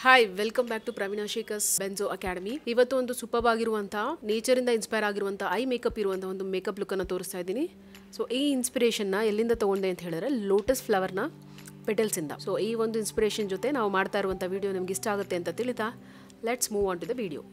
Hi welcome back to Praveena Shekhar's ಬೆನ್ಜೋ academy. ಇವತ್ತು ಒಂದು ಸೂಪರ್ ಆಗಿರುವಂತಹ ನೇಚರ್ ಇಂದ ಇನ್ಸ್ಪೈರ್ ಆಗಿರುವಂತಹ ಐ ಮೇಕಪ್ ಇರುವಂತಹ ಒಂದು ಮೇಕಪ್ ಲುಕ್ ಅನ್ನು ತೋರಿಸ್ತಾ ಇದ್ದೀನಿ. ಸೊ ಈ ಇನ್ಸ್ಪಿರೇಷನ್ ನ ಎಲ್ಲಿಂದ ತಗೊಂಡೆ ಅಂತ ಹೇಳಿದ್ರೆ ಲೋಟಸ್ ಫ್ಲವರ್ ನ ಪೆಟಲ್ಸ್ ಇಂದ. ಸೊ ಈ ಒಂದು ಇನ್ಸ್ಪಿರೇಷನ್ ಜೊತೆ ನಾವು ಮಾಡ್ತಾ ಇರುವಂತಹ ವಿಡಿಯೋ ನಿಮ್ಗೆ ಇಷ್ಟ ಆಗುತ್ತೆ ಅಂತ ತಿಳಿತಾ let's move on to the video.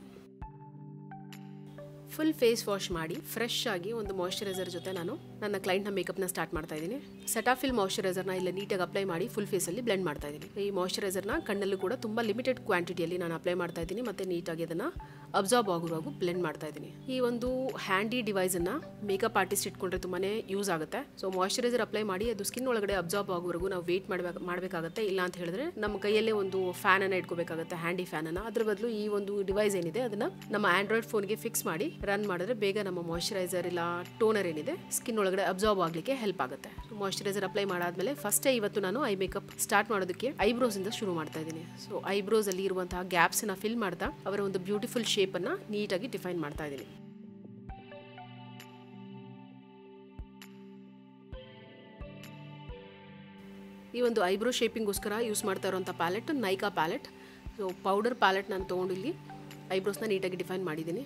Full face wash ಮಾಡಿ ಫ್ರೆಶ್ ಆಗಿ ಒಂದು ಮಾಯಶ್ಚರೈಸರ್ ಜೊತೆ ನಾನು ನನ್ನ ಕ್ಲೈಂಟ್ನ ಮೇಕಪ್ನ ಸ್ಟಾರ್ಟ್ ಮಾಡ್ತಾ ಇದ್ದೀನಿ. ಸೆಟಾಫಿಲ್ ಮಾಯಶ್ಚರೈಸರ್ನ ಇಲ್ಲಿ ನೀಟಾಗಿ ಅಪ್ಲೈ ಮಾಡಿ ಫುಲ್ ಫೇಸಲ್ಲಿ ಬ್ಲೆಂಡ್ ಮಾಡ್ತಾ ಇದ್ದೀನಿ. ಈ ಮಾಯಶ್ಚರೈಸರ್ನ ಕಣ್ಣಲ್ಲೂ ಕೂಡ ತುಂಬ ಲಿಮಿಟೆಡ್ ಕ್ವಾಂಟಿಟಿಯಲ್ಲಿ ನಾನು ಅಪ್ಲೈ ಮಾಡ್ತಾ ಇದ್ದೀನಿ ಮತ್ತು ನೀಟಾಗಿ ಅದನ್ನು ಅಬ್ಸಾರ್ಬ್ ಆಗುವವರೆಗೂ ಬ್ಲೆಂಡ್ ಮಾಡ್ತಾ ಇದ್ದೀನಿ. ಈ ಒಂದು ಹ್ಯಾಂಡಿ ಡಿವೈಸನ್ನು ಮೇಕಪ್ ಆರ್ಟಿಸ್ಟ್ ಇಟ್ಕೊಂಡ್ರೆ ತುಂಬಾ ಯೂಸ್ ಆಗುತ್ತೆ. ಸೊ ಮಾಯಶ್ಚರೈಸರ್ ಅಪ್ಲೈ ಮಾಡಿ ಅದು ಸ್ಕಿನ್ ಒಳಗಡೆ ಅಬ್ಸಾರ್ಬ್ ಆಗುವವರೆಗೂ ನಾವು ವೇಟ್ ಮಾಡಬೇಕಾಗುತ್ತೆ. ಇಲ್ಲ ಅಂತ ಹೇಳಿದ್ರೆ ನಮ್ಮ ಕೈಯಲ್ಲೇ ಒಂದು ಫ್ಯಾನನ್ನು ಇಟ್ಕೋಬೇಕಾಗುತ್ತೆ, ಹ್ಯಾಂಡಿ ಫ್ಯಾನನ್ನು. ಅದ್ರ ಬದಲು ಈ ಒಂದು ಡಿವೈಸ್ ಏನಿದೆ ಅದನ್ನು ನಮ್ಮ ಆಂಡ್ರಾಯ್ಡ್ ಫೋನ್ಗೆ ಫಿಕ್ಸ್ ಮಾಡಿ ರನ್ ಮಾಡಿದ್ರೆ ಬೇಗ ನಮ್ಮ ಮಾಯಶ್ಚರೈಸರ್ ಇಲ್ಲ ಟೋನರ್ ಏನಿದೆ ಸ್ಕಿನ್ ಒಳಗಡೆ ಅಬ್ಸಾರ್ಬ್ ಆಗಲಿಕ್ಕೆ ಹೆಲ್ಪ್ ಆಗುತ್ತೆ. ಮಾಯಶ್ಚರೈಸರ್ ಅಪ್ಲೈ ಮಾಡಾದ್ಮೇಲೆ ಫಸ್ಟೇ ಇವತ್ತು ನಾನು ಐ ಮೇಕಪ್ ಸ್ಟಾರ್ಟ್ ಮಾಡೋದಕ್ಕೆ ಐಬ್ರೋಸ್ ಇಂದ ಶುರು ಮಾಡ್ತಾ ಇದ್ದೀನಿ. ಸೊ ಐಬ್ರೋಸ್ ಅಲ್ಲಿ ಇರುವಂತಹ ಗ್ಯಾಪ್ಸ್ ನ ಫಿಲ್ ಮಾಡ್ತಾ ಅವರ ಒಂದು ಬ್ಯೂಟಿಫುಲ್ ಶೇಪ್ ಅನ್ನ ನೀಟಾಗಿ ಡಿಫೈನ್ ಮಾಡ್ತಾ ಇದ್ದೀನಿ. ಈ ಒಂದು ಐಬ್ರೋ ಶೇಪಿಂಗ್ಗೋಸ್ಕರ ಯೂಸ್ ಮಾಡ್ತಾ ಇರುವಂಥ palette Nykaa palette. So powder palette ನಾನು ತೊಗೊಂಡು ಇಲ್ಲಿ ಐಬ್ರೋಸ್ನ ನೀಟಾಗಿ ಡಿಫೈನ್ ಮಾಡಿದ್ದೀನಿ.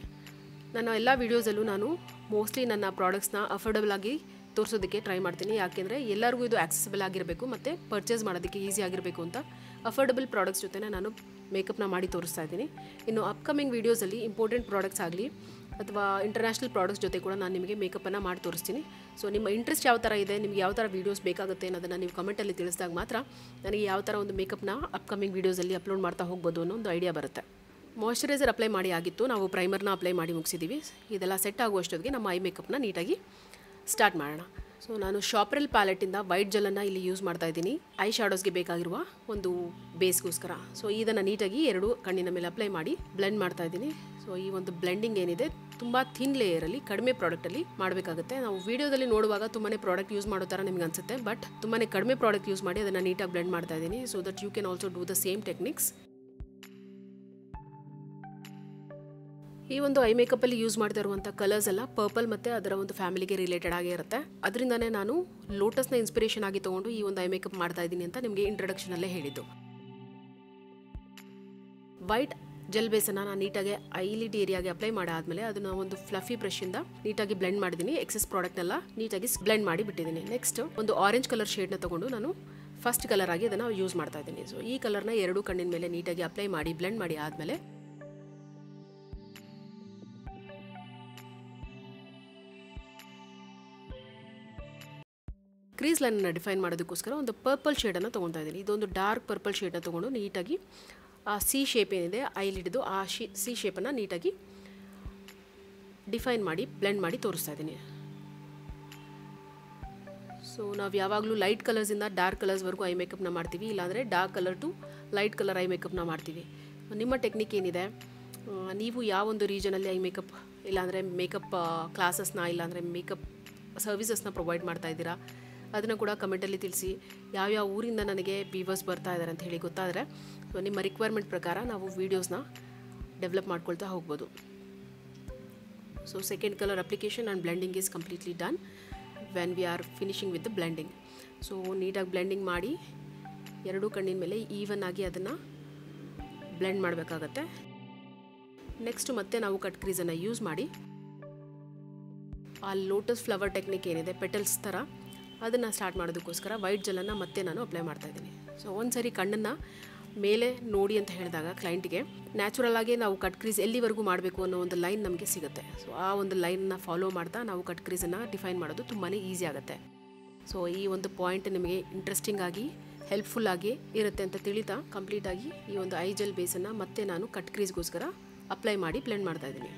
ನನ್ನ ಎಲ್ಲ ವೀಡಿಯೋಸಲ್ಲೂ ನಾನು ಮೋಸ್ಟ್ಲಿ ನನ್ನ ಪ್ರಾಡಕ್ಟ್ಸ್ನ ಅಫೋರ್ಡಬಲ್ ಆಗಿ ತೋರಿಸೋದಕ್ಕೆ ಟ್ರೈ ಮಾಡ್ತೀನಿ. ಯಾಕೆಂದರೆ ಎಲ್ಲರಿಗೂ ಇದು ಆಕ್ಸೆಸಿಬಲ್ ಆಗಿರಬೇಕು ಮತ್ತು ಪರ್ಚೇಸ್ ಮಾಡೋದಕ್ಕೆ ಈಸಿ ಆಗಿರಬೇಕು ಅಂತ ಅಫೋರ್ಡಬಲ್ ಪ್ರಾಡಕ್ಟ್ಸ್ ಜೊತೆ ನಾನು ಮೇಕಪ್ನ ಮಾಡಿ ತೋರಿಸ್ತಾ ಇದ್ದೀನಿ. ಇನ್ನು ಅಪ್ಕಮಿಂಗ್ ವೀಡಿಯೋಸಲ್ಲಿ ಇಂಪಾರ್ಟೆಂಟ್ ಪ್ರಾಡಕ್ಟ್ಸ್ ಆಗಲಿ ಅಥವಾ ಇಂಟರ್ನ್ಯಾಷನಲ್ ಪ್ರಾಡಕ್ಟ್ಸ್ ಜೊತೆ ಕೂಡ ನಾನು ನಿಮಗೆ ಮೇಕಪ್ಪನ್ನು ಮಾಡಿ ತೋರಿಸ್ತೀನಿ. ಸೊ ನಿಮ್ಮ ಇಂಟ್ರೆಸ್ಟ್ ಯಾವ ಥರ ಇದೆ, ನಿಮಗೆ ಯಾವ ಥರ ವೀಡಿಯೋಸ್ ಬೇಕಾಗುತ್ತೆ ಅನ್ನೋದನ್ನು ನೀವು ಕಮೆಂಟಲ್ಲಿ ತಿಳಿಸಿದಾಗ ಮಾತ್ರ ನನಗೆ ಯಾವ ಥರ ಒಂದು ಮೇಕಪ್ನ ಅಪ್ಕಮಿಂಗ್ ವೀಡಿಯೋಸಲ್ಲಿ ಅಪ್ಲೋಡ್ ಮಾಡ್ತಾ ಹೋಗ್ಬೋದು ಅನ್ನೋ ಒಂದು ಐಡಿಯಾ ಬರುತ್ತೆ. ಮಾಯಶ್ಚರೈಸರ್ ಅಪ್ಲೈ ಮಾಡಿ ಆಗಿತ್ತು, ನಾವು ಪ್ರೈಮರ್ನ ಅಪ್ಲೈ ಮಾಡಿ ಮುಗಿಸಿದ್ದೀವಿ. ಇದೆಲ್ಲ ಸೆಟ್ ಆಗುವಷ್ಟೊತ್ತಿಗೆ ನಮ್ಮ ಐ ಮೇಕಪ್ನ ನೀಟಾಗಿ ಸ್ಟಾರ್ಟ್ ಮಾಡೋಣ. ಸೊ ನಾನು ಶಾಪ್ರೆಲ್ ಪ್ಯಾಲೆಟಿಂದ ವೈಟ್ ಜೆಲ್ಲನ್ನು ಇಲ್ಲಿ ಯೂಸ್ ಮಾಡ್ತಾ ಇದ್ದೀನಿ ಐ ಶಾಡೋಸ್ಗೆ ಬೇಕಾಗಿರುವ ಒಂದು ಬೇಸ್ಗೋಸ್ಕರ. ಸೊ ಇದನ್ನು ನೀಟಾಗಿ ಎರಡು ಕಣ್ಣಿನ ಮೇಲೆ ಅಪ್ಲೈ ಮಾಡಿ ಬ್ಲೆಂಡ್ ಮಾಡ್ತಾ ಇದ್ದೀನಿ. ಸೊ ಈ ಒಂದು ಬ್ಲೆಂಡಿಂಗ್ ಏನಿದೆ ತುಂಬ ಥಿನ್ ಲೇಯರಲ್ಲಿ ಕಡಿಮೆ ಪ್ರಾಡಕ್ಟಲ್ಲಿ ಮಾಡಬೇಕಾಗುತ್ತೆ. ನಾವು ವೀಡಿಯೋದಲ್ಲಿ ನೋಡುವಾಗ ತುಂಬಾ ಪ್ರಾಡಕ್ಟ್ ಯೂಸ್ ಮಾಡೋ ಥರ ನಿಮ್ಗೆ ಅನಿಸುತ್ತೆ, ಬಟ್ ತುಂಬಾ ಕಡಿಮೆ ಪ್ರಾಡಕ್ಟ್ ಯೂಸ್ ಮಾಡಿ ಅದನ್ನು ನೀಟಾಗಿ ಬ್ಲೆಂಡ್ ಮಾಡ್ತಾ ಇದ್ದೀನಿ. So that you can also do the same techniques. ಈ ಒಂದು ಐ ಮೇಕಪ್ಪಲ್ಲಿ ಯೂಸ್ ಮಾಡ್ತಾ ಇರುವಂಥ ಕಲರ್ಸ್ ಎಲ್ಲ ಪರ್ಪಲ್ ಮತ್ತು ಅದರ ಒಂದು ಫ್ಯಾಮಿಲಿಗೆ ರಿಲೇಟೆಡ್ ಆಗೇ ಇರುತ್ತೆ. ಅದರಿಂದನೇ ನಾನು ಲೋಟಸ್ನ ಇನ್ಸ್ಪಿರೇಷನ್ ಆಗಿ ತೊಗೊಂಡು ಈ ಒಂದು ಐ ಮೇಕಪ್ ಮಾಡ್ತಾ ಇದ್ದೀನಿ ಅಂತ ನಿಮಗೆ ಇಂಟ್ರೊಡಕ್ಷನಲ್ಲೇ ಹೇಳಿದ್ದು. ವೈಟ್ ಜೆಲ್ ಬೇಸನ್ನು ನಾನು ನೀಟಾಗಿ ಐಲಿಡ್ ಏರಿಯಾಗೆ ಅಪ್ಲೈ ಮಾಡಾದ್ಮೇಲೆ ಅದನ್ನು ಒಂದು ಫ್ಲಫಿ ಬ್ರಷಿಂದ ನೀಟಾಗಿ ಬ್ಲೆಂಡ್ ಮಾಡಿದ್ದೀನಿ. ಎಕ್ಸೆಸ್ ಪ್ರಾಡಕ್ಟ್ನೆಲ್ಲ ನೀಟಾಗಿ ಬ್ಲೆಂಡ್ ಮಾಡಿ ಬಿಟ್ಟಿದ್ದೀನಿ. ನೆಕ್ಸ್ಟ್ ಒಂದು ಆರೆಂಜ್ ಕಲರ್ ಶೇಡ್ನ ತೊಗೊಂಡು ನಾನು ಫಸ್ಟ್ ಕಲರ್ ಆಗಿ ಅದನ್ನು ಯೂಸ್ ಮಾಡ್ತಾ ಇದ್ದೀನಿ. ಸೊ ಈ ಕಲರ್ನ ಎರಡು ಕಣ್ಣಿನ ಮೇಲೆ ನೀಟಾಗಿ ಅಪ್ಲೈ ಮಾಡಿ ಬ್ಲೆಂಡ್ ಮಾಡಿ ಆದಮೇಲೆ ಕ್ರೀಸ್ ಲೈನನ್ನು ಡಿಫೈನ್ ಮಾಡೋದಕ್ಕೋಸ್ಕರ ಒಂದು ಪರ್ಪಲ್ ಶೇಡನ್ನು ತೊಗೊಳ್ತಾ ಇದ್ದೀನಿ. ಇದೊಂದು ಡಾರ್ಕ್ ಪರ್ಪಲ್ ಶೇಡನ್ನ ತೊಗೊಂಡು ನೀಟಾಗಿ ಆ ಸಿ ಶೇಪ್ ಏನಿದೆ ಐಲಿಡ್ದು ಆ ಸಿ ಶೇಪನ್ನು ನೀಟಾಗಿ ಡಿಫೈನ್ ಮಾಡಿ ಬ್ಲೆಂಡ್ ಮಾಡಿ ತೋರಿಸ್ತಾ ಇದ್ದೀನಿ. ಸೊ ನಾವು ಯಾವಾಗಲೂ ಲೈಟ್ ಕಲರ್ಸಿಂದ ಡಾರ್ಕ್ ಕಲರ್ಸ್ವರೆಗೂ ಐ ಮೇಕಪ್ನ ಮಾಡ್ತೀವಿ, ಇಲ್ಲಾಂದರೆ dark colour to light colour eye ಮೇಕಪ್ನ ಮಾಡ್ತೀವಿ. ನಿಮ್ಮ ಟೆಕ್ನಿಕ್ ಏನಿದೆ, ನೀವು ಯಾವೊಂದು ರೀಜನಲ್ಲಿ ಐ ಮೇಕಪ್ ಇಲ್ಲಾಂದರೆ ಮೇಕಪ್ ಕ್ಲಾಸಸ್ನ ಇಲ್ಲಾಂದರೆ ಮೇಕಪ್ ಸರ್ವಿಸಸ್ನ ಪ್ರೊವೈಡ್ ಮಾಡ್ತಾ ಇದ್ದೀರಾ ಅದನ್ನು ಕೂಡ ಕಮೆಂಟಲ್ಲಿ ತಿಳಿಸಿ. ಯಾವ್ಯಾವ ಊರಿಂದ ನನಗೆ ವ್ಯೂವರ್ಸ್ ಬರ್ತಾ ಇದ್ದಾರೆ ಅಂತ ಹೇಳಿ ಗೊತ್ತಾದರೆ ಸೊ ನಿಮ್ಮ ರಿಕ್ವೈರ್ಮೆಂಟ್ ಪ್ರಕಾರ ನಾವು ವೀಡಿಯೋಸ್ನ ಡೆವಲಪ್ ಮಾಡ್ಕೊಳ್ತಾ ಹೋಗ್ಬೋದು. So second colour application and blending is completely done when we R finishing with the blending. So ನೀಟಾಗಿ ಬ್ಲೆಂಡಿಂಗ್ ಮಾಡಿ ಎರಡೂ ಕಣ್ಣಿನ ಮೇಲೆ ಈವನ್ ಆಗಿ ಅದನ್ನು ಬ್ಲೆಂಡ್ ಮಾಡಬೇಕಾಗತ್ತೆ. ನೆಕ್ಸ್ಟ್ ಮತ್ತೆ ನಾವು ಕಟ್ ಕ್ರೀಸನ್ನು ಯೂಸ್ ಮಾಡಿ ಆ ಲೋಟಸ್ ಫ್ಲವರ್ ಟೆಕ್ನಿಕ್ ಏನಿದೆ ಪೆಟಲ್ಸ್ ಥರ ಅದನ್ನು ಸ್ಟಾರ್ಟ್ ಮಾಡೋದಕ್ಕೋಸ್ಕರ ವೈಟ್ ಜೆಲ್ಲನ್ನು ಮತ್ತೆ ನಾನು ಅಪ್ಲೈ ಮಾಡ್ತಾ ಇದ್ದೀನಿ. ಸೊ ಒಂದು ಸರಿ ಕಣ್ಣನ್ನು ಮೇಲೆ ನೋಡಿ ಅಂತ ಹೇಳಿದಾಗ ಕ್ಲೈಂಟಿಗೆ ನ್ಯಾಚುರಲ್ ಆಗಿ ನಾವು ಕಟ್ ಕ್ರೀಸ್ ಎಲ್ಲಿವರೆಗೂ ಮಾಡಬೇಕು ಅನ್ನೋ ಒಂದು ಲೈನ್ ನಮಗೆ ಸಿಗುತ್ತೆ. ಸೊ ಆ ಒಂದು ಲೈನನ್ನು ಫಾಲೋ ಮಾಡ್ತಾ ನಾವು ಕಟ್ ಕ್ರೀಸನ್ನು ಡಿಫೈನ್ ಮಾಡೋದು ತುಂಬಾ ಈಸಿ ಆಗುತ್ತೆ. ಸೊ ಈ ಒಂದು ಪಾಯಿಂಟ್ ನಿಮಗೆ ಇಂಟ್ರೆಸ್ಟಿಂಗ್ ಆಗಿ ಹೆಲ್ಪ್ಫುಲ್ ಆಗಿ ಇರುತ್ತೆ ಅಂತ ತಿಳಿತಾ ಕಂಪ್ಲೀಟಾಗಿ ಈ ಒಂದು ಐ ಜೆಲ್ ಬೇಸನ್ನು ಮತ್ತೆ ನಾನು ಕಟ್ ಕ್ರೀಸ್ಗೋಸ್ಕರ ಅಪ್ಲೈ ಮಾಡಿ ಬ್ಲೆಂಡ್ ಮಾಡ್ತಾ ಇದ್ದೀನಿ.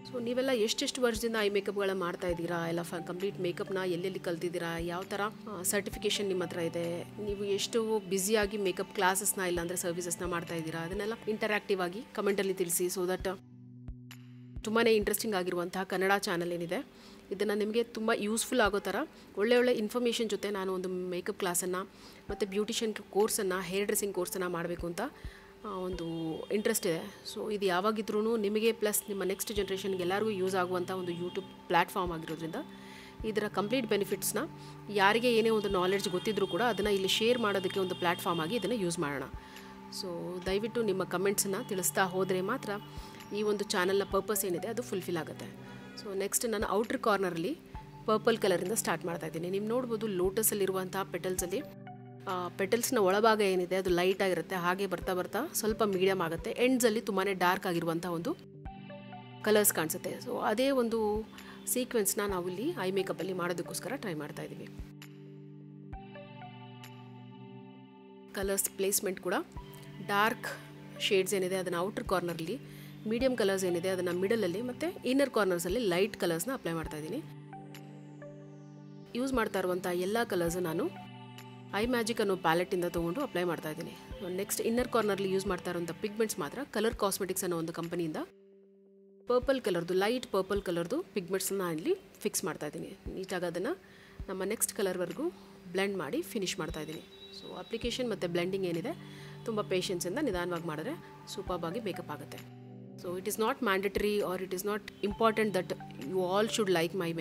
ಸೊ ನೀವೆಲ್ಲ ಎಷ್ಟೆಷ್ಟು ವರ್ಷದಿಂದ ಐ ಮೇಕಪ್ಗಳ ಮಾಡ್ತಾ ಇದ್ದೀರಾ, ಎಲ್ಲ ಕಂಪ್ಲೀಟ್ ಮೇಕಪ್ನ ಎಲ್ಲೆಲ್ಲಿ ಕಲ್ತಿದ್ದೀರಾ, ಯಾವ ಥರ ಸರ್ಟಿಫಿಕೇಷನ್ ನಿಮ್ಮ ಹತ್ರ ಇದೆ, ನೀವು ಎಷ್ಟು ಬ್ಯುಸಿಯಾಗಿ ಮೇಕಪ್ ಕ್ಲಾಸಸ್ನ ಇಲ್ಲಾಂದರೆ ಸರ್ವಿಸಸ್ನ ಮಾಡ್ತಾ ಇದ್ದೀರಾ ಅದನ್ನೆಲ್ಲ ಇಂಟರಾಕ್ಟಿವ್ ಆಗಿ ಕಮೆಂಟಲ್ಲಿ ತಿಳಿಸಿ. ಸೊ ದಟ್ ತುಂಬಾ ಇಂಟ್ರೆಸ್ಟಿಂಗ್ ಆಗಿರುವಂತಹ ಕನ್ನಡ ಚಾನಲ್ ಏನಿದೆ ಇದನ್ನು ನಿಮಗೆ ತುಂಬ ಯೂಸ್ಫುಲ್ ಆಗೋ ಥರ ಒಳ್ಳೆ ಇನ್ಫಾರ್ಮೇಷನ್ ಜೊತೆ ನಾನು ಒಂದು ಮೇಕಪ್ ಕ್ಲಾಸನ್ನು ಮತ್ತು ಬ್ಯೂಟಿಷಿಯನ್ ಕೋರ್ಸನ್ನು ಹೇರ್ ಡ್ರೆಸ್ಸಿಂಗ್ ಕೋರ್ಸನ್ನು ಮಾಡಬೇಕು ಅಂತ ಒಂದು ಇಂಟ್ರೆಸ್ಟ್ ಇದೆ. ಸೊ ಇದು ಯಾವಾಗಿದ್ರೂ ನಿಮಗೆ ಪ್ಲಸ್ ನಿಮ್ಮ ನೆಕ್ಸ್ಟ್ ಜನ್ರೇಷನ್ಗೆ ಎಲ್ಲರಿಗೂ ಯೂಸ್ ಆಗುವಂಥ ಒಂದು ಯೂಟ್ಯೂಬ್ ಪ್ಲ್ಯಾಟ್ಫಾರ್ಮ್ ಆಗಿರೋದ್ರಿಂದ ಇದರ ಕಂಪ್ಲೀಟ್ ಬೆನಿಫಿಟ್ಸ್ನ ಯಾರಿಗೆ ಏನೇ ಒಂದು ನಾಲೆಡ್ಜ್ ಗೊತ್ತಿದ್ರೂ ಕೂಡ ಅದನ್ನು ಇಲ್ಲಿ ಶೇರ್ ಮಾಡೋದಕ್ಕೆ ಒಂದು ಪ್ಲ್ಯಾಟ್ಫಾರ್ಮ್ ಆಗಿ ಇದನ್ನು ಯೂಸ್ ಮಾಡೋಣ. ಸೊ ದಯವಿಟ್ಟು ನಿಮ್ಮ ಕಮೆಂಟ್ಸನ್ನು ತಿಳಿಸ್ತಾ ಹೋದರೆ ಮಾತ್ರ ಈ ಒಂದು ಚಾನಲ್ನ ಪರ್ಪಸ್ ಏನಿದೆ ಅದು ಫುಲ್ಫಿಲ್ ಆಗುತ್ತೆ. ಸೊ ನೆಕ್ಸ್ಟ್ ನಾನು ಔಟ್ರ್ ಕಾರ್ನರಲ್ಲಿ ಪರ್ಪಲ್ ಕಲರಿಂದ ಸ್ಟಾರ್ಟ್ ಮಾಡ್ತಾ ಇದ್ದೀನಿ. ನೀವು ನೋಡ್ಬೋದು ಲೋಟಸಲ್ಲಿರುವಂಥ ಪೆಟಲ್ಸಲ್ಲಿ ಪೆಟಲ್ಸ್ನ ಒಳಭಾಗ ಏನಿದೆ ಅದು ಲೈಟ್ ಆಗಿರುತ್ತೆ, ಹಾಗೆ ಬರ್ತಾ ಬರ್ತಾ ಸ್ವಲ್ಪ ಮೀಡಿಯಮ್ ಆಗುತ್ತೆ, ಎಂಡ್ಸಲ್ಲಿ ತುಂಬಾ ಡಾರ್ಕ್ ಆಗಿರುವಂಥ ಒಂದು ಕಲರ್ಸ್ ಕಾಣಿಸುತ್ತೆ. ಸೊ ಅದೇ ಒಂದು ಸೀಕ್ವೆನ್ಸ್ನ ನಾವು ಇಲ್ಲಿ ಐ ಮೇಕಪ್ಪಲ್ಲಿ ಮಾಡೋದಕ್ಕೋಸ್ಕರ ಟ್ರೈ ಮಾಡ್ತಾ ಇದ್ದೀವಿ. ಕಲರ್ಸ್ ಪ್ಲೇಸ್ಮೆಂಟ್ ಕೂಡ ಡಾರ್ಕ್ ಶೇಡ್ಸ್ ಏನಿದೆ ಅದನ್ನು ಔಟರ್ ಕಾರ್ನರ್ಲಿ, ಮೀಡಿಯಮ್ ಕಲರ್ಸ್ ಏನಿದೆ ಅದನ್ನು ಮಿಡಲಲ್ಲಿ, ಮತ್ತು ಇನ್ನರ್ ಕಾರ್ನರ್ಸಲ್ಲಿ ಲೈಟ್ ಕಲರ್ಸ್ನ ಅಪ್ಲೈ ಮಾಡ್ತಾ ಇದ್ದೀನಿ. ಯೂಸ್ ಮಾಡ್ತಾ ಇರುವಂಥ ಎಲ್ಲ ಕಲರ್ಸು ನಾನು ಐ ಮ್ಯಾಜಿಕ್ ಅನ್ನೋ ಪ್ಯಾಲೆಟಿಂದ ತೊಗೊಂಡು ಅಪ್ಲೈ ಮಾಡ್ತಾ ಇದ್ದೀನಿ. ನೆಕ್ಸ್ಟ್ ಇನ್ನರ್ ಕಾರ್ನರ್ಲಿ ಯೂಸ್ ಮಾಡ್ತಾ ಇರುವಂಥ ಪಿಗ್ಮೆಂಟ್ಸ್ ಮಾತ್ರ ಕಲರ್ ಕಾಸ್ಮೆಟಿಕ್ಸ್ ಅನ್ನೋ ಒಂದು ಕಂಪನಿಯಿಂದ ಪರ್ಪಲ್ ಕಲರ್ದು, ಲೈಟ್ ಪರ್ಪಲ್ ಕಲರ್ದು ಪಿಗ್ಮೆಂಟ್ಸನ್ನ ಇಲ್ಲಿ ಫಿಕ್ಸ್ ಮಾಡ್ತಾ ಇದ್ದೀನಿ. ನೀಟಾಗಿ ಅದನ್ನು ನಮ್ಮ ನೆಕ್ಸ್ಟ್ ಕಲರ್ವರೆಗೂ ಬ್ಲೆಂಡ್ ಮಾಡಿ ಫಿನಿಷ್ ಮಾಡ್ತಾ ಇದ್ದೀನಿ. ಸೊ ಅಪ್ಲಿಕೇಶನ್ ಮತ್ತು ಬ್ಲೆಂಡಿಂಗ್ ಏನಿದೆ ತುಂಬ ಪೇಷನ್ಸಿಂದ ನಿಧಾನವಾಗಿ ಮಾಡಿದ್ರೆ ಸೂಪರ್ಬಾಗಿ ಮೇಕಪ್ ಆಗುತ್ತೆ. So it is not mandatory or it is not important that you all should like my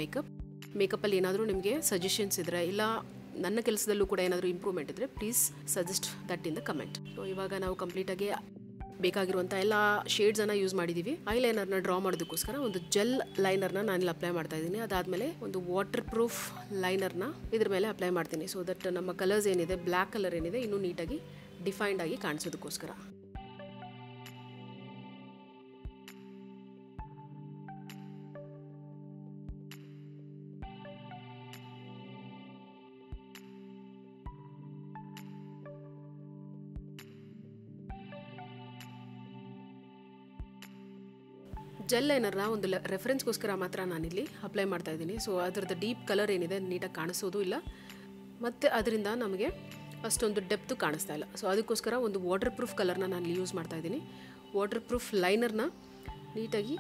ಮೇಕಪ್ಪಲ್ಲಿ ಏನಾದರೂ ನಿಮಗೆ ಸಜೆಷನ್ಸ್ ಇದ್ದರೆ, ಇಲ್ಲ ನನ್ನ ಕೆಲಸದಲ್ಲೂ ಕೂಡ ಏನಾದರೂ ಇಂಪ್ರೂವ್ಮೆಂಟ್ ಇದ್ದರೆ please suggest that in the comment. So ಇವಾಗ ನಾವು ಕಂಪ್ಲೀಟಾಗಿ ಬೇಕಾಗಿರುವಂಥ ಎಲ್ಲ ಶೇಡ್ಸನ್ನು ಯೂಸ್ ಮಾಡಿದ್ದೀವಿ. ಐ ಲೈನರ್ನ ಡ್ರಾ ಮಾಡೋದಕ್ಕೋಸ್ಕರ ಒಂದು ಜೆಲ್ ಲೈನರ್ನ ನಾನಿಲ್ಲಿ ಅಪ್ಲೈ ಮಾಡ್ತಾ ಇದ್ದೀನಿ. ಅದಾದಮೇಲೆ ಒಂದು ವಾಟರ್ ಪ್ರೂಫ್ ಲೈನರ್ನ ಇದ್ರ ಮೇಲೆ ಅಪ್ಲೈ ಮಾಡ್ತೀನಿ. ಸೊ ದಟ್ ನಮ್ಮ ಕಲರ್ಸ್ ಏನಿದೆ, ಬ್ಲ್ಯಾಕ್ ಕಲರ್ ಏನಿದೆ, ಇನ್ನೂ ನೀಟಾಗಿ ಡಿಫೈನ್ಡ್ ಆಗಿ ಕಾಣಿಸೋದಕ್ಕೋಸ್ಕರ. ಜೆಲ್ ಲೈನರ್ನ ಒಂದು ರೆಫರೆನ್ಸ್ಗೋಸ್ಕರ ಮಾತ್ರ ನಾನಿಲ್ಲಿ ಅಪ್ಲೈ ಮಾಡ್ತಾ ಇದ್ದೀನಿ. ಸೊ ಅದರದ್ದು ಡೀಪ್ ಕಲರ್ ಏನಿದೆ ನೀಟಾಗಿ ಕಾಣಿಸೋದು ಇಲ್ಲ, ಮತ್ತು ಅದರಿಂದ ನಮಗೆ ಅಷ್ಟೊಂದು ಡೆಪ್ತು ಕಾಣಿಸ್ತಾ ಇಲ್ಲ. ಸೊ ಅದಕ್ಕೋಸ್ಕರ ಒಂದು ವಾಟರ್ ಪ್ರೂಫ್ ಕಲರ್ನ ನಾನು ಯೂಸ್ ಮಾಡ್ತಾ ಇದ್ದೀನಿ. ವಾಟರ್ ಪ್ರೂಫ್ ಲೈನರ್ನ ನೀಟಾಗಿ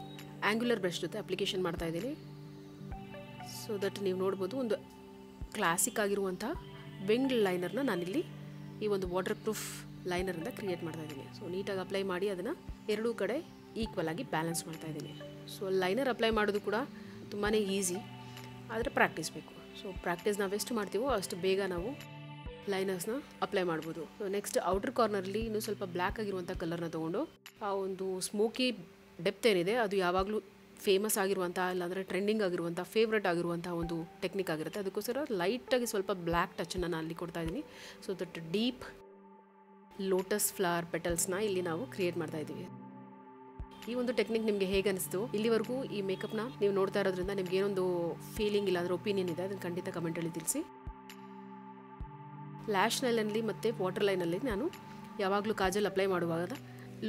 ಆ್ಯಂಗ್ಯುಲರ್ ಬ್ರಷ್ ಜೊತೆ ಅಪ್ಲಿಕೇಶನ್ ಮಾಡ್ತಾ ಇದ್ದೀನಿ. ಸೊ ದಟ್ ನೀವು ನೋಡ್ಬೋದು ಒಂದು ಕ್ಲಾಸಿಕ್ ಆಗಿರುವಂಥ ವಿಂಗ್ಡ್ ಲೈನರ್ನ ನಾನಿಲ್ಲಿ ಈ ಒಂದು ವಾಟರ್ ಪ್ರೂಫ್ ಲೈನರಿಂದ ಕ್ರಿಯೇಟ್ ಮಾಡ್ತಾ ಇದ್ದೀನಿ. ಸೊ ನೀಟಾಗಿ ಅಪ್ಲೈ ಮಾಡಿ ಅದನ್ನು ಎರಡೂ ಕಡೆ ಈಕ್ವಲ್ ಆಗಿ ಬ್ಯಾಲೆನ್ಸ್ ಮಾಡ್ತಾ ಇದ್ದೀನಿ. ಸೊ ಲೈನರ್ ಅಪ್ಲೈ ಮಾಡೋದು ಕೂಡ ತುಂಬಾ ಈಸಿ, ಆದರೆ ಪ್ರಾಕ್ಟೀಸ್ ಬೇಕು. ಸೊ ಪ್ರಾಕ್ಟೀಸ್ ನಾವು ಎಷ್ಟು ಮಾಡ್ತೀವೋ ಅಷ್ಟು ಬೇಗ ನಾವು ಲೈನರ್ಸ್ನ ಅಪ್ಲೈ ಮಾಡ್ಬೋದು. ಸೊ ನೆಕ್ಸ್ಟ್ ಔಟರ್ ಕಾರ್ನರ್ಲಿ ಇನ್ನೂ ಸ್ವಲ್ಪ ಬ್ಲ್ಯಾಕ್ ಆಗಿರುವಂಥ ಕಲರ್ನ ತೊಗೊಂಡು ಆ ಒಂದು ಸ್ಮೋಕಿ ಡೆಪ್ತ್ ಏನಿದೆ ಅದು ಯಾವಾಗಲೂ ಫೇಮಸ್ ಆಗಿರುವಂಥ, ಇಲ್ಲಾಂದರೆ ಟ್ರೆಂಡಿಂಗ್ ಆಗಿರುವಂಥ, ಫೇವ್ರೆಟ್ ಆಗಿರುವಂಥ ಒಂದು ಟೆಕ್ನಿಕ್ ಆಗಿರುತ್ತೆ. ಅದಕ್ಕೋಸ್ಕರ ಲೈಟಾಗಿ ಸ್ವಲ್ಪ ಬ್ಲ್ಯಾಕ್ ಟಚನ್ನು ನಾನು ಅಲ್ಲಿ ಕೊಡ್ತಾ ಇದ್ದೀನಿ. So that deep lotus flower ಪೆಟಲ್ಸ್ನ ಇಲ್ಲಿ ನಾವು ಕ್ರಿಯೇಟ್ ಮಾಡ್ತಾ ಇದ್ದೀವಿ. ಈ ಒಂದು ಟೆಕ್ನಿಕ್ ನಿಮಗೆ ಹೇಗೆ ಅನಿಸ್ತು? ಇಲ್ಲಿವರೆಗೂ ಈ ಮೇಕಪ್ನ ನೀವು ನೋಡ್ತಾ ಇರೋದ್ರಿಂದ ನಿಮ್ಗೆ ಏನೊಂದು ಫೀಲಿಂಗ್ ಇಲ್ಲ ಅಂದರೆ ಒಪಿನಿಯನ್ ಇದೆ, ಅದನ್ನು ಖಂಡಿತ ಕಮೆಂಟಲ್ಲಿ ತಿಳಿಸಿ. ಲ್ಯಾಶ್ ಲೈನಲ್ಲಿ ಮತ್ತು ವಾಟರ್ ಲೈನಲ್ಲಿ ನಾನು ಯಾವಾಗಲೂ ಕಾಜಲ್ ಅಪ್ಲೈ ಮಾಡುವಾಗ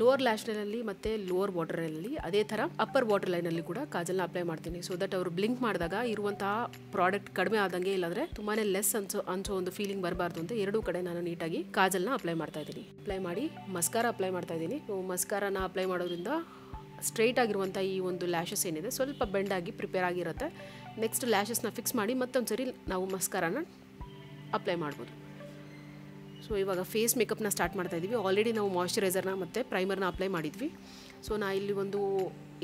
ಲೋವರ್ ಲ್ಯಾಶ್ ಲೈನಲ್ಲಿ ಮತ್ತು ಲೋವರ್ ವಾಟರ್ ಲೈನಲ್ಲಿ, ಅದೇ ಥರ ಅಪ್ಪರ್ ವಾಟರ್ ಲೈನಲ್ಲಿ ಕೂಡ ಕಾಜಲ್ನ ಅಪ್ಲೈ ಮಾಡ್ತೀನಿ. ಸೊ ದಟ್ ಅವರು ಬ್ಲಿಂಕ್ ಮಾಡಿದಾಗ ಇರುವಂತಹ ಪ್ರಾಡಕ್ಟ್ ಕಡಿಮೆ ಆದಂಗೆ, ಇಲ್ಲಾಂದರೆ ತುಂಬಾ ಲೆಸ್ ಅನ್ಸೋ ಒಂದು ಫೀಲಿಂಗ್ ಬರಬಾರ್ದು ಅಂತ ಎರಡೂ ಕಡೆ ನಾನು ನೀಟಾಗಿ ಕಾಜಲ್ನ ಅಪ್ಲೈ ಮಾಡ್ತಾ ಇದ್ದೀನಿ. ಅಪ್ಲೈ ಮಾಡಿ ಮಸ್ಕಾರ ಅಪ್ಲೈ ಮಾಡ್ತಾ ಇದ್ದೀನಿ. ಮಸ್ಕಾರನ ಅಪ್ಲೈ ಮಾಡೋದ್ರಿಂದ ಸ್ಟ್ರೈಟ್ ಆಗಿರುವಂಥ ಈ ಒಂದು ಲ್ಯಾಶಸ್ ಏನಿದೆ ಸ್ವಲ್ಪ ಬೆಂಡಾಗಿ ಪ್ರಿಪೇರ್ ಆಗಿರುತ್ತೆ. ನೆಕ್ಸ್ಟ್ ಲ್ಯಾಶಸ್ನ ಫಿಕ್ಸ್ ಮಾಡಿ ಮತ್ತೊಂದು ಸರಿ ನಾವು ಮಸ್ಕಾರನ ಅಪ್ಲೈ ಮಾಡ್ಬೋದು. ಸೊ ಇವಾಗ ಫೇಸ್ ಮೇಕಪ್ನ ಸ್ಟಾರ್ಟ್ ಮಾಡ್ತಾ ಇದ್ದೀವಿ. ಆಲ್ರೆಡಿ ನಾವು ಮಾಯ್ಶ್ಚರೈಸರ್ನ ಮತ್ತು ಪ್ರೈಮರ್ನ ಅಪ್ಲೈ ಮಾಡಿದ್ವಿ. ಸೊ ಇಲ್ಲಿ ಒಂದು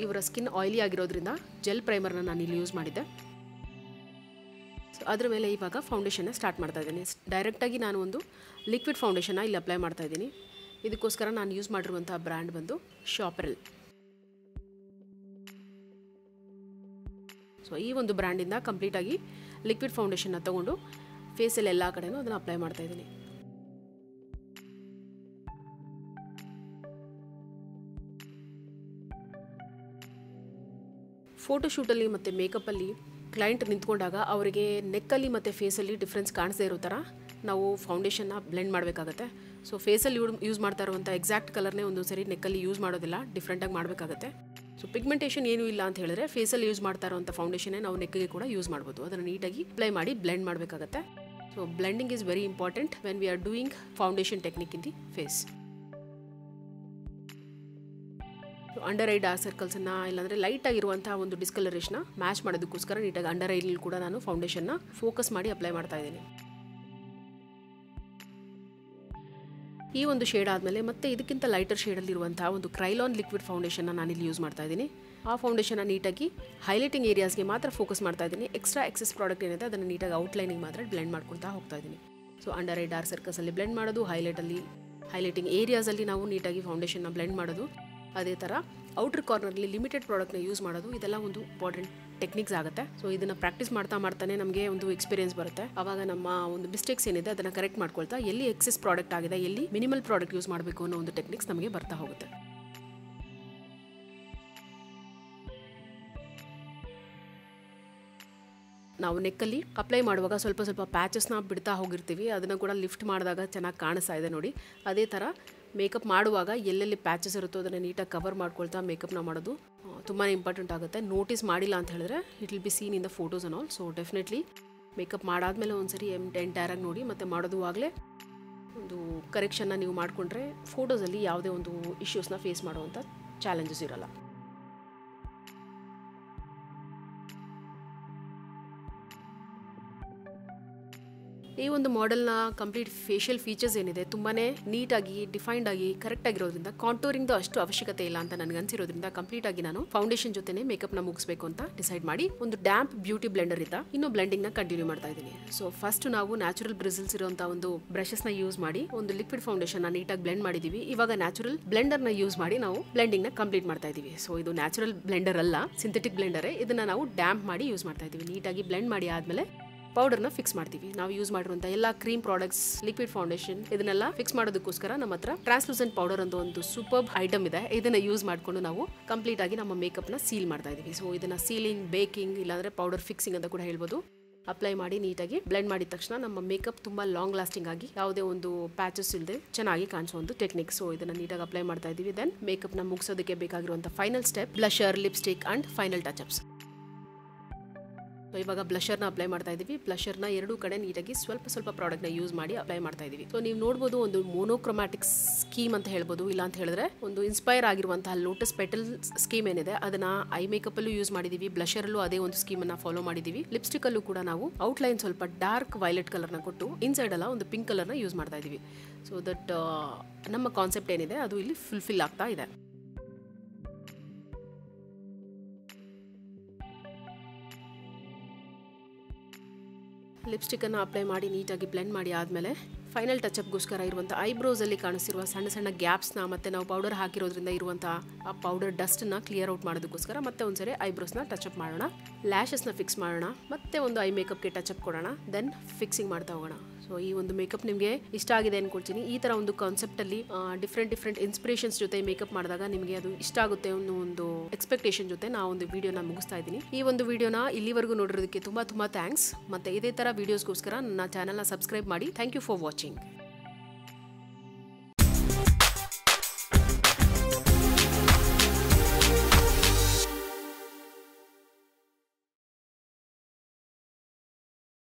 ಇವರ ಸ್ಕಿನ್ ಆಯಿಲಿ ಆಗಿರೋದ್ರಿಂದ ಜೆಲ್ ಪ್ರೈಮರ್ನ ನಾನು ಇಲ್ಲಿ ಯೂಸ್ ಮಾಡಿದ್ದೆ. ಸೊ ಅದ್ರ ಮೇಲೆ ಇವಾಗ ಫೌಂಡೇಶನ್ನ ಸ್ಟಾರ್ಟ್ ಮಾಡ್ತಾ ಇದ್ದೀನಿ. ಡೈರೆಕ್ಟಾಗಿ ನಾನು ಒಂದು ಲಿಕ್ವಿಡ್ ಫೌಂಡೇಶನ್ನ ಇಲ್ಲಿ ಅಪ್ಲೈ ಮಾಡ್ತಾ ಇದ್ದೀನಿ. ಇದಕ್ಕೋಸ್ಕರ ನಾನು ಯೂಸ್ ಮಾಡಿರುವಂಥ ಬ್ರ್ಯಾಂಡ್ ಬಂದು ಶಾಪರೆಲ್. ಸೊ ಈ ಒಂದು ಬ್ರ್ಯಾಂಡಿಂದ ಕಂಪ್ಲೀಟಾಗಿ ಲಿಕ್ವಿಡ್ ಫೌಂಡೇಶನ್ನ ತೊಗೊಂಡು ಫೇಸಲ್ಲಿ ಎಲ್ಲ ಕಡೆನೂ ಅದನ್ನು ಅಪ್ಲೈ ಮಾಡ್ತಾ ಇದ್ದೀನಿ. ಫೋಟೋಶೂಟಲ್ಲಿ ಮತ್ತು ಮೇಕಪ್ಪಲ್ಲಿ ಕ್ಲೈಂಟ್ ನಿಂತ್ಕೊಂಡಾಗ ಅವರಿಗೆ ನೆಕ್ಕಲ್ಲಿ ಮತ್ತು ಫೇಸಲ್ಲಿ ಡಿಫ್ರೆನ್ಸ್ ಕಾಣಿಸದೇ ಇರೋ ಥರ ನಾವು ಫೌಂಡೇಶನ್ನ ಬ್ಲೆಂಡ್ ಮಾಡಬೇಕಾಗತ್ತೆ. ಸೊ ಫೇಸಲ್ಲಿ ಯೂಸ್ ಮಾಡ್ತಾ ಇರುವಂಥ ಎಕ್ಸಾಕ್ಟ್ ಕಲರ್ನೇ ಒಂದು ಸರಿ ನೆಕ್ಕಲ್ಲಿ ಯೂಸ್ ಮಾಡೋದಿಲ್ಲ, ಡಿಫ್ರೆಂಟಾಗಿ ಮಾಡಬೇಕಾಗತ್ತೆ. ಸೊ ಪಿಗ್ಮೆಂಟೇಷನ್ ಏನೂ ಇಲ್ಲ ಅಂತ ಹೇಳಿದ್ರೆ ಫೇಸಲ್ಲಿ ಯೂಸ್ ಮಾಡ್ತಾ ಇರೋವಂಥ ಫೌಂಡೇಶನ್ನೇ ನಾವು ನೆಕ್ಕಿಗೆ ಕೂಡ ಯೂಸ್ ಮಾಡ್ಬೋದು. ಅದನ್ನು ನೀಟಾಗಿ ಅಪ್ಲೈ ಮಾಡಿ ಬ್ಲೆಂಡ್ ಮಾಡಬೇಕಾಗತ್ತೆ. So blending is very important when we are doing foundation technique in the face. Under eye dark ಸರ್ಕಲ್ಸನ್ನು, ಇಲ್ಲಾಂದರೆ ಲೈಟ್ ಆಗಿರುವಂಥ ಒಂದು ಡಿಸ್ಕಲರೇಷನ್ನ ಮ್ಯಾಚ್ ಮಾಡೋದಕ್ಕೋಸ್ಕರ ನೀಟಾಗಿ ಅಂಡರ್ ಐಲಿ ಕೂಡ ನಾನು ಫೌಂಡೇಶನ್ನ ಫೋಕಸ್ ಮಾಡಿ ಅಪ್ಲೈ ಮಾಡ್ತಾ ಇದ್ದೀನಿ. ಈ ಒಂದು ಶೇಡ್ ಆದಮೇಲೆ ಮತ್ತೆ ಇದಕ್ಕಿಂತ ಲೈಟರ್ ಶೇಡಲ್ಲಿರುವಂತಹ ಒಂದು ಕ್ರೈಲಾನ್ ಲಿಕ್ವಿಡ್ ಫೌಂಡೇಶನ್ನ ನಾನಿಲ್ಲಿ ಯೂಸ್ ಮಾಡ್ತಾ ಇದ್ದೀನಿ. ಆ ಫೌಂಡೇಶನ್ನ ನೀಟಾಗಿ ಹೈಲೈಟಿಂಗ್ ಏರಿಯಾಸ್ಗೆ ಮಾತ್ರ ಫೋಕಸ್ ಮಾಡ್ತಾ ಇದ್ದೀನಿ. ಎಕ್ಸ್ಟ್ರಾ ಎಕ್ಸೆಸ್ ಪ್ರಾಡಕ್ಟ್ ಏನಿದೆ ಅದನ್ನು ನೀಟಾಗಿ ಔಟ್ಲೈನಿಂಗ್ ಮಾತ್ರ ಬ್ಲೆಂಡ್ ಮಾಡ್ಕೊಳ್ತಾ ಹೋಗ್ತಾ ಇದ್ದೀನಿ. ಸೊ ಅಂಡರ್ ಐ ಡಾರ್ಕ್ ಸರ್ಕಲ್ಸಲ್ಲಿ ಬ್ಲೆಂಡ್ ಮಾಡೋದು, ಹೈಲೈಟಿಂಗ್ ಏರಿಯಾಸಲ್ಲಿ ನಾವು ನೀಟಾಗಿ ಫೌಂಡೇಶನ್ನ ಬ್ಲೆಂಡ್ ಮಾಡೋದು, ಅದೇ ಥರ ಔಟರ್ ಕಾರ್ನರ್ಲಿ ಲಿಮಿಟೆಡ್ ಪ್ರಾಡಕ್ಟ್ನ ಯೂಸ್ ಮಾಡೋದು, ಇದೆಲ್ಲ ಒಂದು ಇಂಪಾರ್ಟೆಂಟ್ ಟೆಕ್ನಿಕ್ಸ್ ಆಗುತ್ತೆ. ಸೊ ಇದನ್ನು ಪ್ರಾಕ್ಟೀಸ್ ಮಾಡ್ತಾನೆ ನಮಗೆ ಒಂದು ಎಕ್ಸ್ಪೀರಿಯನ್ಸ್ ಬರುತ್ತೆ. ಆವಾಗ ನಮ್ಮ ಒಂದು ಮಿಸ್ಟೇಕ್ಸ್ ಏನಿದೆ ಅದನ್ನು ಕರೆಕ್ಟ್ ಮಾಡ್ಕೊಳ್ತಾ ಎಲ್ಲಿ ಎಕ್ಸೆಸ್ ಪ್ರಾಡಕ್ಟ್ ಆಗಿದೆ, ಎಲ್ಲಿ ಮಿನಿಮಲ್ ಪ್ರಾಡಕ್ಟ್ ಯೂಸ್ ಮಾಡಬೇಕು ಅನ್ನೋ ಒಂದು ಟೆಕ್ನಿಕ್ಸ್ ನಮಗೆ ಬರ್ತಾ ಹೋಗುತ್ತೆ. ನಾವು ನೆಕ್ಕಲ್ಲಿ ಅಪ್ಲೈ ಮಾಡುವಾಗ ಸ್ವಲ್ಪ ಪ್ಯಾಚಸ್ನ ಬಿಡ್ತಾ ಹೋಗಿರ್ತೀವಿ, ಅದನ್ನು ಕೂಡ ಲಿಫ್ಟ್ ಮಾಡಿದಾಗ ಚೆನ್ನಾಗಿ ಕಾಣಿಸ್ತಾ ಇದೆ ನೋಡಿ. ಅದೇ ಥರ ಮೇಕಪ್ ಮಾಡುವಾಗ ಎಲ್ಲೆಲ್ಲಿ ಪ್ಯಾಚಸ್ ಇರುತ್ತೋ ಅದನ್ನು ನೀಟಾಗಿ ಕವರ್ ಮಾಡ್ಕೊಳ್ತಾ ಮೇಕಪ್ನ ಮಾಡೋದು ತುಂಬಾ ಇಂಪಾರ್ಟೆಂಟ್ ಆಗುತ್ತೆ. ನೋಟಿಸ್ ಮಾಡಿಲ್ಲ ಅಂತ ಹೇಳಿದ್ರೆ it will be seen in the photos and all. So definitely makeup ಮಾಡಾದ್ಮೇಲೆ ಒಂದ್ಸರಿ ಎಂಟೈರಾಗಿ ನೋಡಿ ಮತ್ತು ಮಾಡೋದುವಾಗಲೇ ಒಂದು ಕರೆಕ್ಷನ್ನ ನೀವು ಮಾಡಿಕೊಂಡ್ರೆ ಫೋಟೋಸಲ್ಲಿ ಯಾವುದೇ ಒಂದು ಇಶ್ಯೂಸ್ನ ಫೇಸ್ ಮಾಡುವಂಥ ಚಾಲೆಂಜಸ್ ಇರೋಲ್ಲ. ಈ ಒಂದು ಮಾಡೆಲ್ನ ಕಂಪ್ಲೀಟ್ ಫೇಶಿಯಲ್ ಫೀಚರ್ಸ್ ಏನಿದೆ ತುಂಬಾ ನೀಟಾಗಿ ಡಿಫೈನ್ಡ್ ಆಗಿ ಕರೆಕ್ಟ್ ಆಗಿರೋದ್ರಿಂದ ಕಾಂಟೂರಿಂಗ್ ಅಷ್ಟು ಅವಶ್ಯಕತೆ ಇಲ್ಲ ಅಂತ ನನಗೆ ಅನ್ಸಿರೋದ್ರಿಂದ ಕಂಪ್ಲೀಟ್ ಆಗಿ ನಾನು ಫೌಂಡೇಶನ್ ಜೊತೆನೆ ಮೇಕಪ್ ನ ಮುಗಿಸಬೇಕು ಅಂತ ಡಿಸೈಡ್ ಮಾಡಿ ಒಂದು ಡ್ಯಾಂಪ್ ಬ್ಯೂಟಿ ಬ್ಲೆಂಡರ್ ಇದ್ದ ಇನ್ನು ಬ್ಲೆಂಡಿಂಗ್ ನ ಕಂಟಿನ್ಯೂ ಮಾಡ್ತಾ ಇದ್ದೀನಿ. ಸೊ ಫಸ್ಟ್ ನಾವು ನ್ಯಾಚುರಲ್ ಬ್ರಿಸಲ್ಸ್ ಇರುವಂತಹ ಒಂದು ಬ್ರಷಸ್ ನ ಯೂಸ್ ಮಾಡಿ ಒಂದು ಲಿಕ್ವಿಡ್ ಫೌಂಡೇಶನ್ ನ ನೀಟಾಗಿ ಬ್ಲೆಂಡ್ ಮಾಡಿದೀವಿ. ಇವಾಗ ನ್ಯಾಚುರಲ್ ಬ್ಲೆಂಡರ್ ನ ಯೂಸ್ ಮಾಡಿ ನಾವು ಬ್ಲೆಂಡಿಂಗ್ ನ ಕಂಪ್ಲೀಟ್ ಮಾಡ್ತಾ ಇದೀವಿ. ಸೊ ಇದು ನ್ಯಾಚುರಲ್ ಬ್ಲೆಂಡರ್ ಅಲ್ಲ, ಸಿಂಥೆಟಿಕ್ ಬ್ಲೆಂಡರ್. ಇದನ್ನ ನಾವು ಡ್ಯಾಂಪ್ ಮಾಡಿ ಯೂಸ್ ಮಾಡ್ತಾ ಇದೀವಿ. ನೀಟಾಗಿ ಬ್ಲೆಂಡ್ ಮಾಡಿ ಆದ್ಮೇಲೆ ಪೌಡರ್ನ ಫಿಕ್ಸ್ ಮಾಡ್ತೀವಿ. ನಾವು ಯೂಸ್ ಮಾಡಿರುವಂಥ ಎಲ್ಲ ಕ್ರೀಮ್ ಪ್ರಾಡಕ್ಟ್ಸ್, ಲಿಕ್ವಿಡ್ ಫೌಂಡೇಶನ್ ಇದನ್ನೆಲ್ಲ ಫಿಕ್ಸ್ ಮಾಡೋದಕ್ಕೋಸ್ಕರ ನಮ್ಮ ಹತ್ರ ಟ್ರಾನ್ಸ್ಲೂಸೆಂಟ್ ಪೌಡರ್ ಅಂತ ಒಂದು ಸೂಪರ್ ಐಟಮ್ ಇದೆ. ಇದನ್ನ ಯೂಸ್ ಮಾಡಿಕೊಂಡು ನಾವು ಕಂಪ್ಲೀಟ್ ಆಗಿ ನಮ್ಮ ಮೇಕಪ್ನ ಸೀಲ್ ಮಾಡ್ತಾ ಇದೀವಿ. ಸೊ ಇದನ್ನ ಸೀಲಿಂಗ್, ಬೇಕಿಂಗ್ ಇಲ್ಲಾಂದ್ರೆ ಪೌಡರ್ ಫಿಕ್ಸಿಂಗ್ ಅಂತ ಕೂಡ ಹೇಳ್ಬೋದು. ಅಪ್ಲೈ ಮಾಡಿ ನೀಟಾಗಿ ಬ್ಲೆಂಡ್ ಮಾಡಿದ ತಕ್ಷಣ ನಮ್ಮ ಮೇಕಪ್ ತುಂಬಾ ಲಾಂಗ್ ಲಾಸ್ಟಿಂಗ್ ಆಗಿ ಯಾವುದೇ ಒಂದು ಪ್ಯಾಚಸ್ ಇಲ್ಲದೆ ಚೆನ್ನಾಗಿ ಕಾಣಿಸೋ ಒಂದು ಟೆಕ್ನಿಕ್. ಸೊ ಇದನ್ನ ನೀಟಾಗಿ ಅಪ್ಲೈ ಮಾಡ್ತಾ ಇದೀವಿ. ದೆನ್ ಮೇಕಪ್ ನ ಮುಗಿಸೋದಕ್ಕೆ ಬೇಕಾಗಿರುವಂಥ final step blusher, lipstick and final touch ups. So ಇವಾಗ ಬ್ಲಷರ್ನ ಅಪ್ಲೈ ಮಾಡ್ತಾ ಇದೀವಿ. ಬ್ಲಷರ್ನ ಎರಡೂ ಕಡೆ ನೀಟಾಗಿ ಸ್ವಲ್ಪ ಪ್ರಾಡಕ್ಟ್ನ ಯೂಸ್ ಮಾಡಿ ಅಪ್ಲೈ ಮಾಡ್ತಾ ಇದೀವಿ. ಸೊ ನೀವು ನೋಡ್ಬೋದು ಒಂದು ಮೋನೋಕ್ರೊಮ್ಯಾಟಿಕ್ ಸ್ಕೀಮ್ ಅಂತ ಹೇಳ್ಬೋದು. ಇಲ್ಲ ಅಂತ ಹೇಳಿದ್ರೆ ಒಂದು ಇನ್ಸ್ಪೈರ್ ಆಗಿರುವಂತಹ ಲೋಟಸ್ ಪೆಟಲ್ ಸ್ಕೀಮ್ ಏನಿದೆ ಅದನ್ನ ಐ ಮೇಕಪ್ ಅಲ್ಲೂ ಯೂಸ್ ಮಾಡಿದೀವಿ, ಬ್ಲಷರ್ ಅಲ್ಲೂ ಅದೇ ಒಂದು ಸ್ಕೀಮ್ ಅನ್ನ ಫಾಲೋ ಮಾಡಿದೀವಿ. ಲಿಪ್ಸ್ಟಿಕ್ ಅಲ್ಲೂ ಕೂಡ ನಾವು ಔಟ್ಲೈನ್ ಸ್ವಲ್ಪ ಡಾರ್ಕ್ ವೈಲೆಟ್ ಕಲರ್ನ ಕೊಟ್ಟು ಇನ್ಸೈಡ್ ಅಲ್ಲ ಒಂದು ಪಿಂಕ್ ಕಲರ್ನ ಯೂಸ್ ಮಾಡ್ತಾ ಇದೀವಿ. ಸೊ ದಟ್ ನಮ್ಮ ಕಾನ್ಸೆಪ್ಟ್ ಏನಿದೆ ಅದು ಇಲ್ಲಿ ಫುಲ್ಫಿಲ್ ಆಗ್ತಾ ಇದೆ. ಲಿಪ್ಸ್ಟಿಕ್ ಅನ್ನು ಅಪ್ಲೈ ಮಾಡಿ ನೀಟಾಗಿ ಬ್ಲೆಂಡ್ ಮಾಡಿ ಆದಮೇಲೆ ಫೈನಲ್ ಟಚ್ಅಪ್ಗೋಸ್ಕರ ಇರುವಂಥ ಐಬ್ರೋಸಲ್ಲಿ ಕಾಣಿಸ್ತಿರುವ ಸಣ್ಣ ಗ್ಯಾಪ್ಸ್ನ ಮತ್ತು ನಾವು ಪೌಡರ್ ಹಾಕಿರೋದ್ರಿಂದ ಇರುವಂಥ ಆ ಪೌಡರ್ ಡಸ್ಟನ್ನ ಕ್ಲಿಯರ್ ಔಟ್ ಮಾಡೋದಕ್ಕೋಸ್ಕರ ಮತ್ತೆ ಒಂದ್ಸರಿ ಐಬ್ರೋಸ್ನ ಟಚ್ಅಪ್ ಮಾಡೋಣ, ಲ್ಯಾಶಸ್ನ ಫಿಕ್ಸ್ ಮಾಡೋಣ, ಮತ್ತೆ ಒಂದು ಐ ಮೇಕಪ್ಗೆ ಟಚ್ಅಪ್ ಕೊಡೋಣ, ದೆನ್ ಫಿಕ್ಸಿಂಗ್ ಮಾಡ್ತಾ ಹೋಗೋಣ. ಸೊ ಈ ಒಂದು ಮೇಕಪ್ ನಿಮಗೆ ಇಷ್ಟ ಆಗಿದೆ ಅನ್ಕೊಳ್ತೀನಿ. ಈ ಥರ ಒಂದು ಕಾನ್ಸೆಪ್ಟಲ್ಲಿ ಡಿಫ್ರೆಂಟ್ ಇನ್ಸ್ಪಿರೇಷನ್ಸ್ ಜೊತೆ ಮೇಕಪ್ ಮಾಡಿದಾಗ ನಿಮಗೆ ಅದು ಇಷ್ಟ ಆಗುತ್ತೆ ಅನ್ನೋ ಒಂದು ಎಕ್ಸ್ಪೆಕ್ಟೇಷನ್ ಜೊತೆ ನಾವು ಒಂದು ವಿಡಿಯೋನ ಮುಗಿಸ್ತಾ ಇದ್ದೀನಿ. ಈ ಒಂದು ವಿಡಿಯೋನ ಇಲ್ಲಿವರೆಗೂ ನೋಡಿರೋದಕ್ಕೆ ತುಂಬ ಥ್ಯಾಂಕ್ಸ್. ಮತ್ತು ಇದೇ ಥರ ವಿಡಿಯೋಸ್ಗೋಸ್ಕರ ನನ್ನ ಚಾನಲ್ನ ಸಬ್ಸ್ಕ್ರೈಬ್ ಮಾಡಿ. Thank you for watching.